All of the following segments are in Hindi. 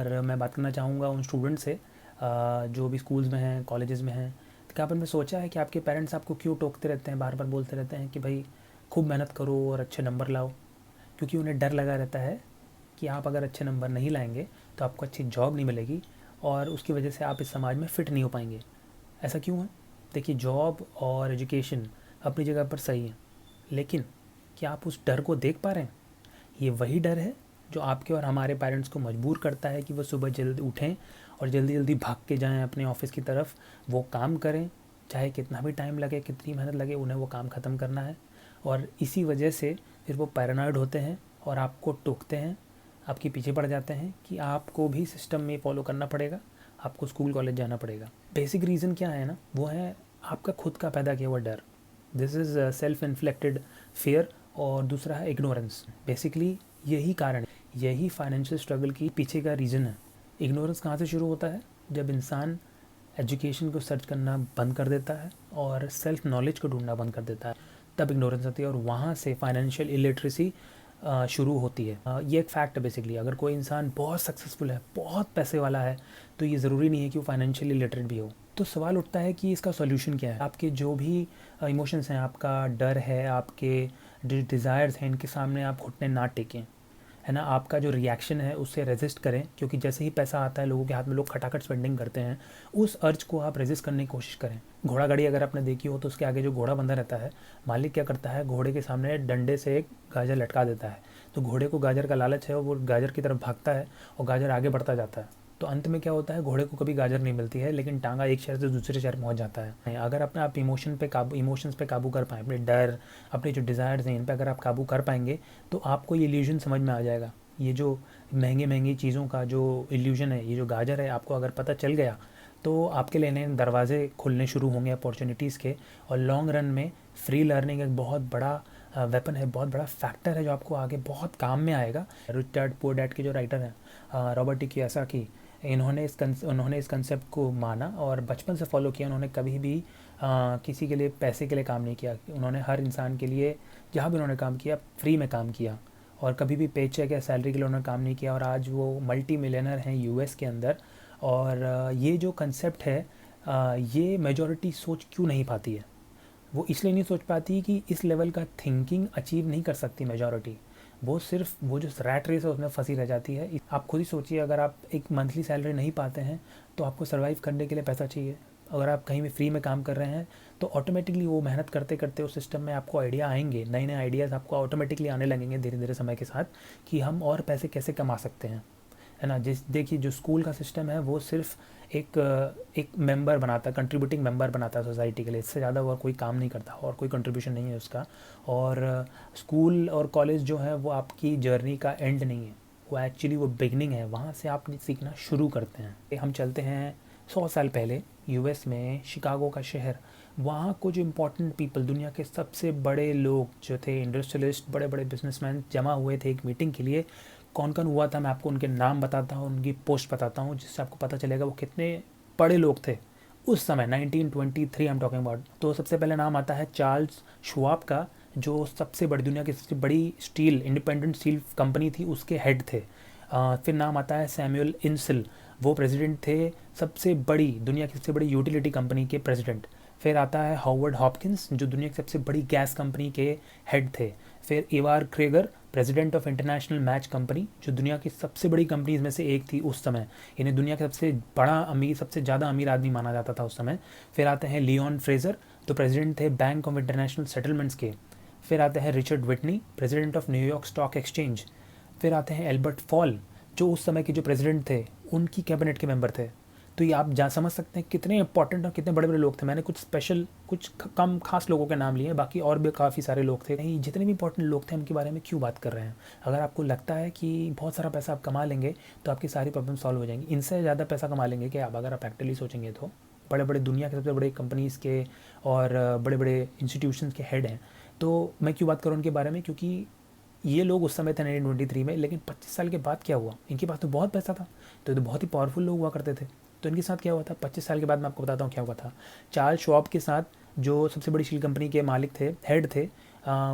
और मैं बात करना चाहूँगा उन स्टूडेंट से जो भी स्कूल्स में हैं, कॉलेजेस में हैं। तो क्या आपने सोचा है कि आपके पेरेंट्स आपको क्यों टोकते रहते हैं, बार बार बोलते रहते हैं कि भाई खूब मेहनत करो और अच्छे नंबर लाओ? क्योंकि उन्हें डर लगा रहता है कि आप अगर अच्छे नंबर नहीं लाएंगे तो आपको अच्छी जॉब नहीं मिलेगी और उसकी वजह से आप इस समाज में फ़िट नहीं हो पाएंगे। ऐसा क्यों है? देखिए, जॉब और एजुकेशन अपनी जगह पर सही है, लेकिन क्या आप उस डर को देख पा रहे हैं? ये वही डर है जो आपके और हमारे पेरेंट्स को मजबूर करता है कि वो सुबह जल्दी उठें और जल्दी जल्दी भाग के जाएं अपने ऑफिस की तरफ, वो काम करें, चाहे कितना भी टाइम लगे, कितनी मेहनत लगे, उन्हें वो काम ख़त्म करना है। और इसी वजह से फिर वो पैरानॉइड होते हैं और आपको टोकते हैं, आपके पीछे पड़ जाते हैं कि आपको भी सिस्टम में फॉलो करना पड़ेगा, आपको स्कूल कॉलेज जाना पड़ेगा। बेसिक रीज़न क्या है ना, वो है आपका खुद का पैदा किया हुआ डर। This is self inflicted fear. और दूसरा है इग्नोरेंस। बेसिकली यही कारण है, यही फाइनेंशियल स्ट्रगल की पीछे का रीज़न है। इग्नोरेंस कहाँ से शुरू होता है? जब इंसान एजुकेशन को सर्च करना बंद कर देता है और सेल्फ नॉलेज को ढूंढना बंद कर देता है, तब इग्नोरेंस आती है और वहाँ से फाइनेंशियल इलिटरेसी शुरू होती है। ये एक फैक्ट है बेसिकली। अगर कोई इंसान बहुत सक्सेसफुल है, बहुत पैसे वाला है, तो ये ज़रूरी नहीं है कि वो फाइनेंशियली लिटरेट भी हो। तो सवाल उठता है कि इसका सॉल्यूशन क्या है? आपके जो भी इमोशंस हैं, आपका डर है, आपके जो डिज़ायर्स हैं, इनके सामने आप घुटने ना टेकें, है ना। आपका जो रिएक्शन है उससे रेजिस्ट करें, क्योंकि जैसे ही पैसा आता है लोगों के हाथ में, लोग खटाखट स्पेंडिंग करते हैं, उस अर्ज को आप रेजिस्ट करने की कोशिश करें। घोड़ा गाड़ी अगर आपने देखी हो तो उसके आगे जो घोड़ा बंधा रहता है, मालिक क्या करता है, घोड़े के सामने डंडे से एक गाजर लटका देता है। तो घोड़े को गाजर का लालच है और वो गाजर की तरफ भागता है और गाजर आगे बढ़ता जाता है। तो अंत में क्या होता है, घोड़े को कभी गाजर नहीं मिलती है, लेकिन टांगा एक शहर से दूसरे शहर पहुंच जाता है। अगर अपने आप इमोशंस पे काबू कर पाएँ, अपने डर, अपने जो डिज़ायर्स हैं, इन पे अगर आप काबू कर पाएंगे, तो आपको ये इल्यूजन समझ में आ जाएगा। ये जो महंगी महंगी चीज़ों का जो इल्यूजन है, ये जो गाजर है, आपको अगर पता चल गया तो आपके लिए नए दरवाजे खुलने शुरू होंगे अपॉर्चुनिटीज़ के। और लॉन्ग रन में फ्री लर्निंग एक बहुत बड़ा वेपन है, बहुत बड़ा फैक्टर है जो आपको आगे बहुत काम में आएगा। रिच डैड पुअर डैड के जो राइटर हैं, रॉबर्ट टी कियोसाकी, उन्होंने इस कंसेप्ट को माना और बचपन से फॉलो किया। उन्होंने कभी भी किसी के लिए पैसे के लिए काम नहीं किया। उन्होंने हर इंसान के लिए, जहाँ भी उन्होंने काम किया, फ्री में काम किया और कभी भी पे चेक या सैलरी के लिए उन्होंने काम नहीं किया। और आज वो मल्टी मिलियनर हैं यूएस के अंदर। और ये जो कंसेप्ट है, ये मेजॉरिटी सोच क्यों नहीं पाती है? वो इसलिए नहीं सोच पाती कि इस लेवल का थिंकिंग अचीव नहीं कर सकती मेजॉरिटी। वो सिर्फ वो जो रैट रेस है उसमें फंसी रह जाती है। आप खुद ही सोचिए, अगर आप एक मंथली सैलरी नहीं पाते हैं तो आपको सर्वाइव करने के लिए पैसा चाहिए। अगर आप कहीं भी फ्री में काम कर रहे हैं तो ऑटोमेटिकली वो मेहनत करते करते उस सिस्टम में आपको आइडिया आएंगे, नए नए आइडियाज़ आपको ऑटोमेटिकली आने लगेंगे धीरे धीरे समय के साथ, कि हम और पैसे कैसे कमा सकते हैं, है ना। देखिए, जो स्कूल का सिस्टम है वो सिर्फ एक मेंबर बनाता है, कंट्रीब्यूटिंग मेंबर बनाता है सोसाइटी के लिए। इससे ज़्यादा वो कोई काम नहीं करता और कोई कंट्रीब्यूशन नहीं है उसका। और स्कूल और कॉलेज जो है वो आपकी जर्नी का एंड नहीं है, वो एक्चुअली वो बिगनिंग है। वहाँ से आप सीखना शुरू करते हैं। हम चलते हैं 100 साल पहले यूएस में, शिकागो का शहर। वहाँ कुछ इम्पॉर्टेंट पीपल, दुनिया के सबसे बड़े लोग जो थे, इंडस्ट्रियलिस्ट, बड़े बड़े बिजनेसमैन जमा हुए थे एक मीटिंग के लिए। कौन कौन हुआ था मैं आपको उनके नाम बताता हूँ, उनकी पोस्ट बताता हूँ, जिससे आपको पता चलेगा वो कितने बड़े लोग थे उस समय। 1923 आई एम टॉकिंग अबाउट। तो सबसे पहले नाम आता है चार्ल्स श्वाब का, जो सबसे बड़ी, दुनिया की सबसे बड़ी स्टील, इंडिपेंडेंट स्टील कंपनी थी, उसके हेड थे। फिर नाम आता है सैमुअल इंसिल, वो प्रेसिडेंट थे सबसे बड़ी, दुनिया की सबसे बड़ी यूटिलिटी कंपनी के प्रेसिडेंट। फिर आता है हॉवर्ड हॉपकिंस, जो दुनिया की सबसे बड़ी गैस कंपनी के हेड थे। फिर Ivar Kreuger, president of International Match Company, जो दुनिया की सबसे बड़ी कंपनीज में से एक थी उस समय। इन्हें दुनिया का सबसे बड़ा अमीर, सबसे ज़्यादा अमीर आदमी माना जाता था उस समय। फिर आते हैं लियोन फ्रेजर, तो प्रेसिडेंट थे बैंक ऑफ इंटरनेशनल सेटलमेंट्स के। फिर आते हैं Richard Whitney, president of New York stock exchange. फिर आते हैं एल्बर्ट फॉल, जो उस समय के जो प्रेसिडेंट थे, उनकी कैबिनेट के मेंबर थे। तो ये आप जा समझ सकते हैं कितने इंपॉर्टेंट और कितने बड़े बड़े लोग थे। मैंने कुछ स्पेशल, कुछ कम खास लोगों के नाम लिए, बाकी और भी काफ़ी सारे लोग थे। नहीं, जितने भी इंपॉर्टेंट लोग थे उनके बारे में क्यों बात कर रहे हैं? अगर आपको लगता है कि बहुत सारा पैसा आप कमा लेंगे तो आपकी सारी प्रॉब्लम सॉल्व हो जाएंगी। इनसे ज़्यादा पैसा कमा लेंगे कि आप, अगर आप एक्चुअली सोचेंगे तो। बड़े बड़े दुनिया के सबसे बड़े कंपनीज़ के और बड़े बड़े इंस्टीट्यूशंस के हेड हैं। तो मैं क्यों बात करूँ उनके बारे में? क्योंकि ये लोग उस समय थे 1923 में, लेकिन 25 साल के बाद क्या हुआ, इनके पास तो बहुत पैसा था, तो ये तो बहुत ही पावरफुल लोग हुआ करते थे। तो इनके साथ क्या हुआ था 25 साल के बाद? मैं आपको बताता हूँ क्या हुआ था। चार्ल्स श्वाब के साथ, जो सबसे बड़ी स्टील कंपनी के मालिक थे, हेड थे,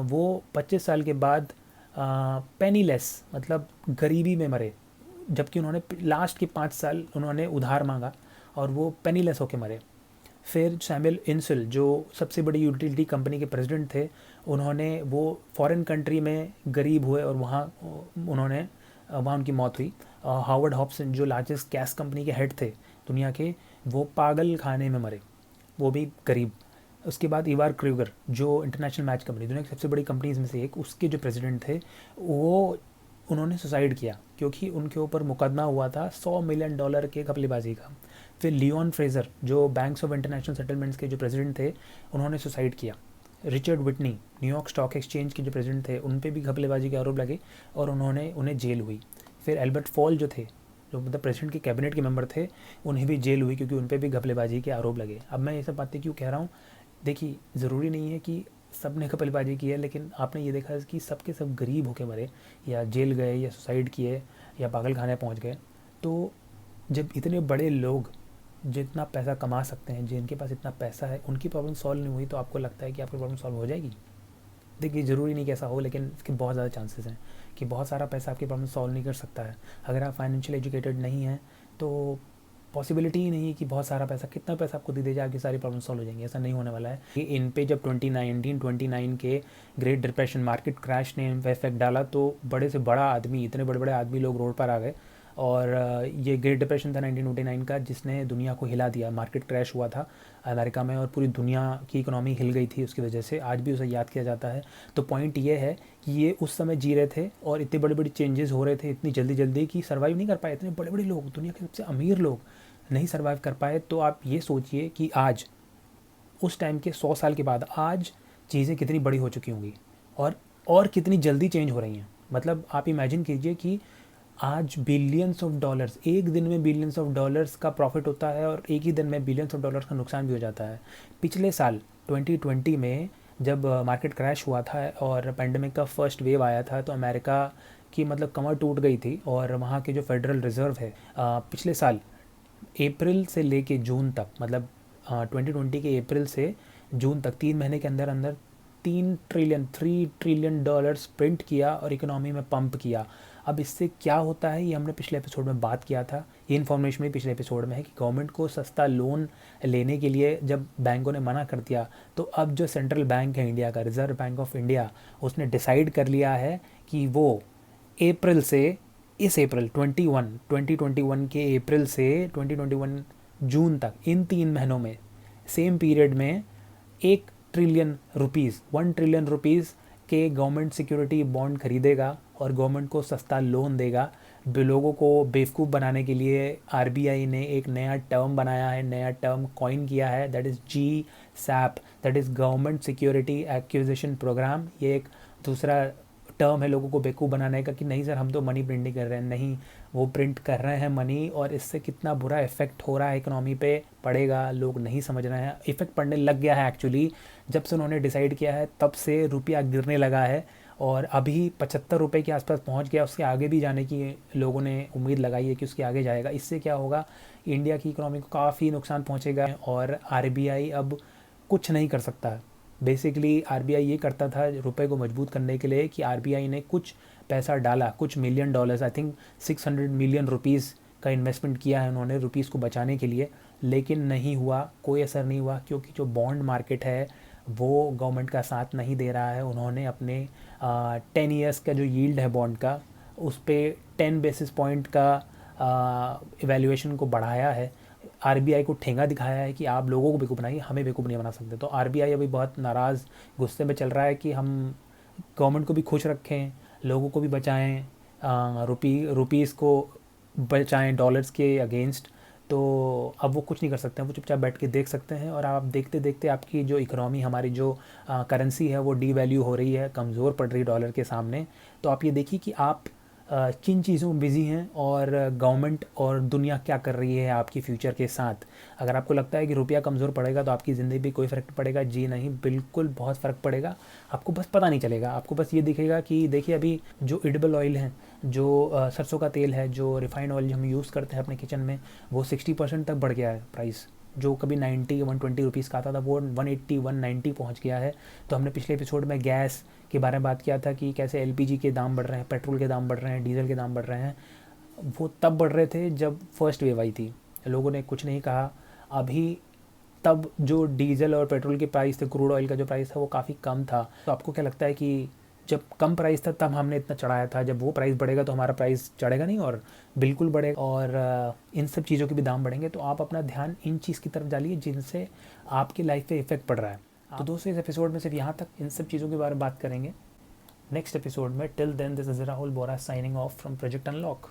वो 25 साल के बाद पेनीलेस, मतलब गरीबी में मरे। जबकि उन्होंने लास्ट के 5 साल उन्होंने उधार मांगा और वो पेनीलेस होके मरे। फिर सैमुअल इनसुल जो सबसे बड़ी यूटिलिटी कंपनी के प्रेसिडेंट थे, उन्होंने वो फॉरेन कंट्री में गरीब हुए और वहाँ उन्होंने वहाँ उनकी मौत हुई। हावर्ड हॉब्सन जो लार्जेस्ट गैस कंपनी के हेड थे दुनिया के, वो पागल खाने में मरे, वो भी गरीब। उसके बाद इवार क्रूगर जो इंटरनेशनल मैच कंपनी, दुनिया की सबसे बड़ी कंपनीज में से एक, उसके जो प्रेसिडेंट थे वो उन्होंने सुसाइड किया क्योंकि उनके ऊपर मुकदमा हुआ था $100 मिलियन के घपलेबाजी का। फिर लियोन फ्रेजर जो बैंक्स ऑफ इंटरनेशनल सेटलमेंट्स के जो प्रेसिडेंट थे, उन्होंने सुसाइड किया। Richard Whitney New York stock exchange के जो प्रेसिडेंट थे, उन पे भी घपलेबाजी के आरोप लगे और उन्हें जेल हुई। फिर एल्बर्ट फॉल जो थे, जो मतलब प्रेसिडेंट के कैबिनेट के मेंबर थे, उन्हें भी जेल हुई क्योंकि उन पे भी घपलेबाजी के आरोप लगे। अब मैं ये सब बातें क्यों कह रहा हूँ, देखिए ज़रूरी नहीं है कि सब ने घपलेबाजी की है, लेकिन आपने ये देखा कि सब के सब गरीब होके मरे या जेल गए या सुसाइड किए या पागल खाने पहुँच गए। तो जब इतने बड़े लोग जितना पैसा कमा सकते हैं, जिनके पास इतना पैसा है, उनकी प्रॉब्लम सॉल्व नहीं हुई, तो आपको लगता है कि आपकी प्रॉब्लम सॉल्व हो जाएगी? देखिए ज़रूरी नहीं कि ऐसा हो, लेकिन इसके बहुत ज़्यादा चांसेस हैं कि बहुत सारा पैसा आपकी प्रॉब्लम सॉल्व नहीं कर सकता है। अगर आप फाइनेंशियल एजुकेटेड नहीं हैं तो पॉसिबिलिटी ही नहीं है कि बहुत सारा पैसा, कितना पैसा आपको दे जाए आपकी सारी प्रॉब्लम सॉल्व हो जाएंगी, ऐसा नहीं होने वाला है। कि इन पे जब 1929 के ग्रेट डिप्रेशन मार्केट क्रैश ने इफेक्ट डाला, तो बड़े से बड़ा आदमी, इतने बड़े बड़े आदमी लोग रोड पर आ गए। और ये ग्रेट डिप्रेशन था 1929 का, जिसने दुनिया को हिला दिया। मार्केट क्रैश हुआ था अमेरिका में और पूरी दुनिया की इकोनॉमी हिल गई थी उसकी वजह से। आज भी उसे याद किया जाता है। तो पॉइंट ये है कि ये उस समय जी रहे थे और इतने बड़े बड़े चेंजेस हो रहे थे इतनी जल्दी जल्दी कि सर्वाइव नहीं कर पाए। इतने बड़े बड़े लोग, दुनिया के सबसे अमीर लोग नहीं सर्वाइव कर पाए। तो आप ये सोचिए कि आज उस टाइम के 100 साल के बाद आज चीज़ें कितनी बड़ी हो चुकी होंगी और कितनी जल्दी चेंज हो रही हैं। मतलब आप इमेजिन कीजिए कि आज बिलियंस ऑफ डॉलर्स, एक दिन में बिलियंस ऑफ डॉलर्स का प्रॉफिट होता है और एक ही दिन में बिलियंस ऑफ डॉलर्स का नुकसान भी हो जाता है। पिछले साल 2020 में जब मार्केट क्रैश हुआ था और पेंडेमिक का फर्स्ट वेव आया था, तो अमेरिका की मतलब कमर टूट गई थी। और वहाँ के जो फेडरल रिज़र्व है, पिछले साल अप्रैल से लेके जून तक, मतलब 2020 के अप्रैल से जून तक 3 महीने के अंदर अंदर 3 ट्रिलियन डॉलर्स प्रिंट किया और इकोनॉमी में पंप किया। अब इससे क्या होता है, ये हमने पिछले एपिसोड में बात किया था। ये इन्फॉर्मेशन भी पिछले एपिसोड में है कि गवर्नमेंट को सस्ता लोन लेने के लिए जब बैंकों ने मना कर दिया, तो अब जो सेंट्रल बैंक है इंडिया का, रिजर्व बैंक ऑफ इंडिया, उसने डिसाइड कर लिया है कि वो अप्रैल से, इस अप्रैल 2021 के अप्रैल से 2021 जून तक, इन 3 महीनों में, सेम पीरियड में 1 ट्रिलियन रुपीज़ के गवर्नमेंट सिक्योरिटी बॉन्ड खरीदेगा और गवर्नमेंट को सस्ता लोन देगा। लोगों को बेवकूफ़ बनाने के लिए आरबीआई ने एक नया टर्म बनाया है, नया टर्म कॉइन किया है, that is GSAP, that is government security acquisition programme. ये एक दूसरा टर्म है लोगों को बेवकूफ़ बनाने का कि नहीं सर हम तो मनी प्रिंटिंग कर रहे हैं। नहीं, वो प्रिंट कर रहे हैं मनी, और इससे कितना बुरा इफेक्ट हो रहा है इकोनॉमी पे पड़ेगा, लोग नहीं समझ रहे हैं। इफेक्ट पड़ने लग गया है एक्चुअली, जब से उन्होंने डिसाइड किया है तब से रुपया गिरने लगा है और अभी 75 रुपये के आसपास पहुंच गया। उसके आगे भी जाने की लोगों ने उम्मीद लगाई है कि उसके आगे जाएगा। इससे क्या होगा, इंडिया की इकोनॉमी को काफ़ी नुकसान पहुंचेगा और आरबीआई अब कुछ नहीं कर सकता। बेसिकली आरबीआई ये करता था रुपए को मजबूत करने के लिए कि आरबीआई ने कुछ पैसा डाला, कुछ million dollars, I think 600 million rupees का इन्वेस्टमेंट किया है उन्होंने रुपीज़ को बचाने के लिए, लेकिन नहीं हुआ, कोई असर नहीं हुआ, क्योंकि जो बॉन्ड मार्केट है वो गवर्नमेंट का साथ नहीं दे रहा है। उन्होंने अपने 10 ईयर्स का जो यील्ड है बॉन्ड का, उस पर 10 बेसिस पॉइंट का इवैल्यूएशन को बढ़ाया है। आरबीआई को ठेंगा दिखाया है कि आप लोगों को बेवकूफ़ बनाइए, हमें बेवकूफ़ नहीं बना सकते। तो आरबीआई अभी बहुत नाराज़, गुस्से में चल रहा है कि हम गवर्नमेंट को भी खुश रखें, लोगों को भी बचाएं, रुपीज़ को बचाएं डॉलर्स के अगेंस्ट। तो अब वो कुछ नहीं कर सकते हैं, वो चुपचाप बैठ के देख सकते हैं। और आप देखते देखते आपकी जो इकोनॉमी, हमारी जो करेंसी है वो डीवैल्यू हो रही है, कमज़ोर पड़ रही है डॉलर के सामने। तो आप ये देखिए कि आप किन चीज़ों में बिज़ी हैं और गवर्नमेंट और दुनिया क्या कर रही है आपकी फ्यूचर के साथ। अगर आपको लगता है कि रुपया कमज़ोर पड़ेगा तो आपकी ज़िंदगी पे कोई फ़र्क पड़ेगा, जी नहीं, बिल्कुल बहुत फ़र्क पड़ेगा। आपको बस पता नहीं चलेगा, आपको बस ये दिखेगा कि देखिए अभी जो एडिबल ऑयल है, जो सरसों का तेल है, जो रिफाइंड ऑयल हम यूज़ करते हैं अपने किचन में, वो 60% तक बढ़ गया है प्राइस। जो कभी 90-120 रुपीज़ का आता था वो 180-190 पहुँच गया है। तो हमने पिछले एपिसोड में गैस के बारे में बात किया था कि कैसे एलपीजी के दाम बढ़ रहे हैं, पेट्रोल के दाम बढ़ रहे हैं, डीजल के दाम बढ़ रहे हैं। वो तब बढ़ रहे थे जब फर्स्ट वेव आई थी, लोगों ने कुछ नहीं कहा। अभी तब जो डीजल और पेट्रोल के प्राइस थे, क्रूड ऑयल का जो प्राइस था वो काफ़ी कम था। तो आपको क्या लगता है कि जब कम प्राइस था तब हमने इतना चढ़ाया था, जब वो प्राइस बढ़ेगा तो हमारा प्राइस चढ़ेगा नहीं, और बिल्कुल बढ़ेगा, और इन सब चीज़ों के भी दाम बढ़ेंगे। तो आप अपना ध्यान इन चीज़ की तरफ डालिए जिनसे आपकी लाइफ पे इफेक्ट पड़ रहा है। तो दोस्तों, इस एपिसोड में सिर्फ यहाँ तक इन सब चीज़ों के बारे में बात करेंगे। नेक्स्ट एपिसोड में, till then, this is Rahul Bora signing off from project unlock.